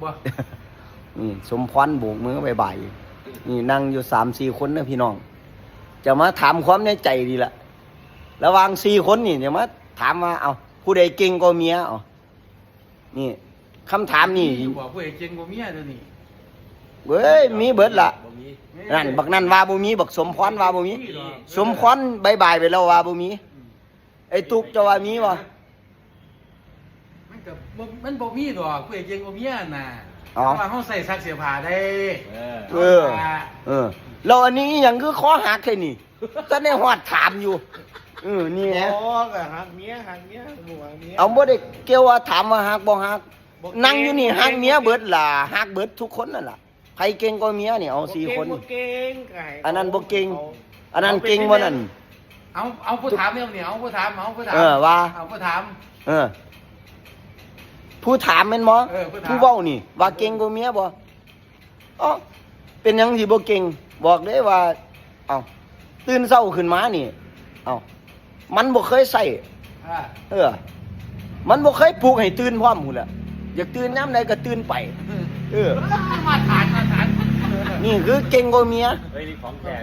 บ่ นี่สมพรโบกมือบ่ายๆนี่นั่งอยู่3-4 คนนะพี่น้องจะมาถามความในใจดีละระหว่าง4 คนนี่จะมาถามว่าเอาผู้ใดเก่งกว่าเมียเอานี่คำถามนี่ บอกผู้ใดเก่งกว่าเมียเดี๋ยวนี้ เว้ยมีเบิดละนั่นบักนั่นว่าบ่มีบักสมพรว่าบ่มีสมพรบ่ายๆไปแล้วว่าบ่มีไอ้ตุกจะว่ามีบ่ มันบ่มีดอกผู้ใดเก่งกว่าเมียน่ะ อ๋อ เพราะว่าเฮาใส่ซักเสื้อผ้าได้ เออแล้วอันนี้หยังคือคอหักแค่นี้ก็ได้ฮอดถามอยู่นี่ฮะ โอ้ก็หักเมียบัวเมีย เอาบ่ได้เกี่ยวว่าถามว่าฮักบ่ฮักนั่งอยู่นี่ฮักเมียเบิดล่ะฮักเบิดทุกคนนั่นล่ะใครเก่งกว่าเมียนี่เอา4 คน บ่เก่งไก่ อันนั้นบ่เก่งอันนั้นเก่งบ่นั่น เอาผู้ถามเนี่ยเอาผู้ถามว่า เอาผู้ถาม ผู้ถามแม่นบ่ ผู้ถาม ผู้เว้านี่ว่าเก่งกว่าเมียบ่อ๋อเป็นหยังสิบ่เก่งบอกเด้ว่าเอาตื่นเช้าขึ้นมานี่เอามันบ่เคยใส่มันบ่เคยปลุกให้ตื่นพร้อมพุ่นแหละอยากตื่นยามใดก็ตื่นไปมาฐาน นี่คือเก่งกว่าเมีย เฮ้ยนี่ของแท้